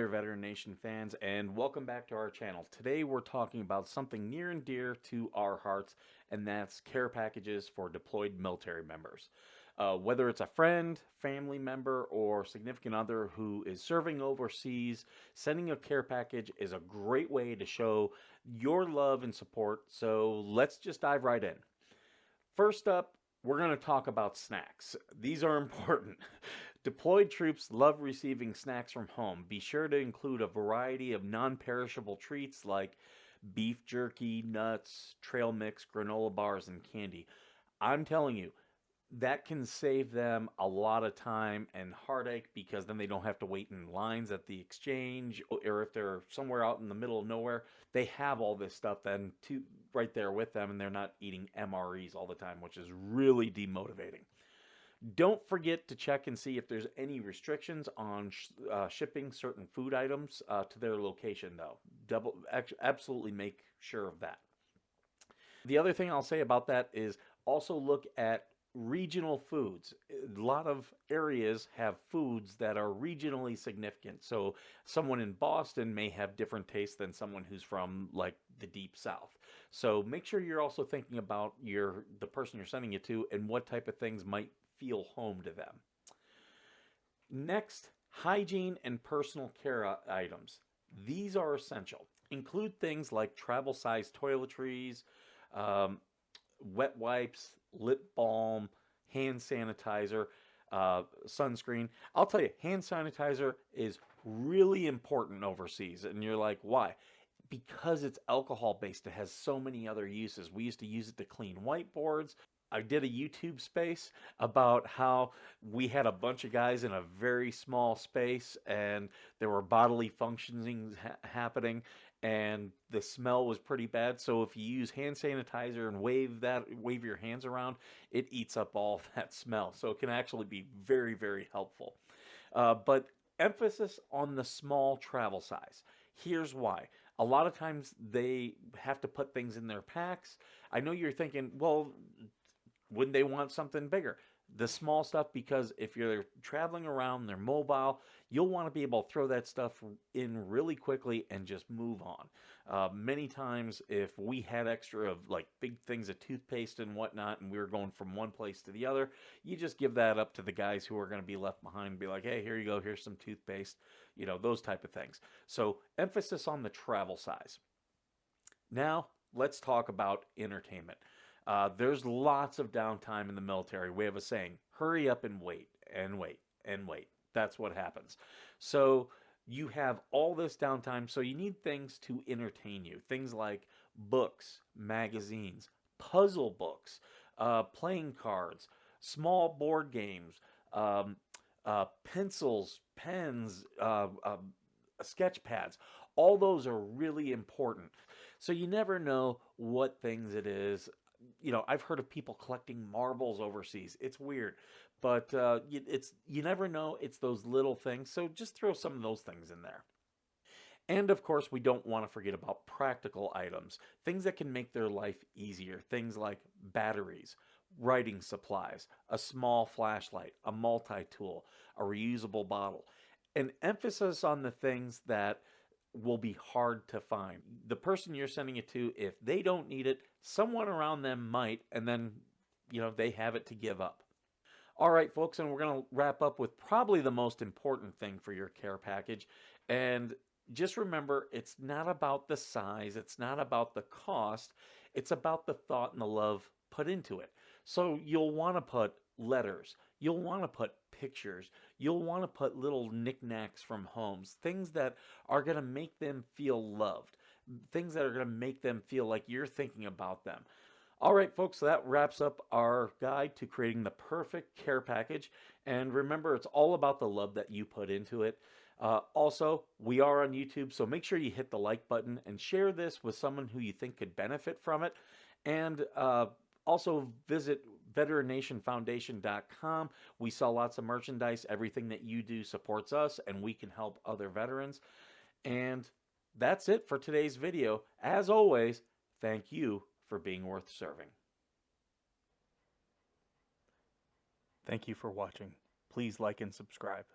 there, Veteran Nation fans, and welcome back to our channel. Today we're talking about something near and dear to our hearts, and that's care packages for deployed military members. Whether it's a friend, family member, or significant other who is serving overseas, sending a care package is a great way to show your love and support, so let's just dive right in. First up, we're going to talk about snacks. These are important. Deployed troops love receiving snacks from home. Be sure to include a variety of non-perishable treats like beef jerky, nuts, trail mix, granola bars, and candy. I'm telling you, that can save them a lot of time and heartache because then they don't have to wait in lines at the exchange, or if they're somewhere out in the middle of nowhere, they have all this stuff then right there with them, and they're not eating MREs all the time, which is really demotivating. Don't forget to check and see if there's any restrictions on shipping certain food items to their location, though. Absolutely make sure of that. The other thing I'll say about that is also look at regional foods. A lot of areas have foods that are regionally significant. So someone in Boston may have different tastes than someone who's from like the deep south. So make sure you're also thinking about the person you're sending it to and what type of things might feel home to them. Next, hygiene and personal care items. These are essential. Include things like travel-sized toiletries, wet wipes, lip balm, hand sanitizer, sunscreen. I'll tell you, hand sanitizer is really important overseas. And you're like, why? Because it's alcohol-based. It has so many other uses. We used to use it to clean whiteboards. I did a YouTube space about how we had a bunch of guys in a very small space and there were bodily functionings happening and the smell was pretty bad. So if you use hand sanitizer and wave your hands around, it eats up all that smell. So it can actually be very, very helpful. But emphasis on the small travel size. Here's why. A lot of times they have to put things in their packs. I know you're thinking, well, wouldn't they want something bigger? The small stuff, because if you're traveling around, they're mobile, you'll want to be able to throw that stuff in really quickly and just move on. Many times, if we had extra of like big things of toothpaste and whatnot, and we were going from one place to the other, you just give that up to the guys who are going to be left behind and be like, hey, here you go, here's some toothpaste, those type of things. So emphasis on the travel size. Now, let's talk about entertainment. There's lots of downtime in the military. We have a saying, hurry up and wait, and wait, and wait. That's what happens. So you have all this downtime, so you need things to entertain you. Things like books, magazines, puzzle books, playing cards, small board games, pencils, pens, sketch pads. All those are really important. So you never know what things it is. I've heard of people collecting marbles overseas. It's weird, but you never know. It's those little things. So just throw some of those things in there. And of course, we don't want to forget about practical items, things that can make their life easier. Things like batteries, writing supplies, a small flashlight, a multi-tool, a reusable bottle. An emphasis on the things that will be hard to find. The person you're sending it to, if they don't need it, someone around them might, and then, they have it to give up. All right, folks, and we're going to wrap up with probably the most important thing for your care package. And just remember, it's not about the size, it's not about the cost, it's about the thought and the love put into it. So you'll want to put letters, you'll want to put pictures, you'll want to put little knickknacks from homes, things that are going to make them feel loved, things that are going to make them feel like you're thinking about them. All right, folks, so that wraps up our guide to creating the perfect care package. And remember, it's all about the love that you put into it. Also, we are on YouTube, so make sure you hit the like button and share this with someone who you think could benefit from it. And also visit veterannationfoundation.com. We sell lots of merchandise. Everything that you do supports us, and we can help other veterans. And that's it for today's video. As always, thank you for being worth serving. Thank you for watching. Please like and subscribe.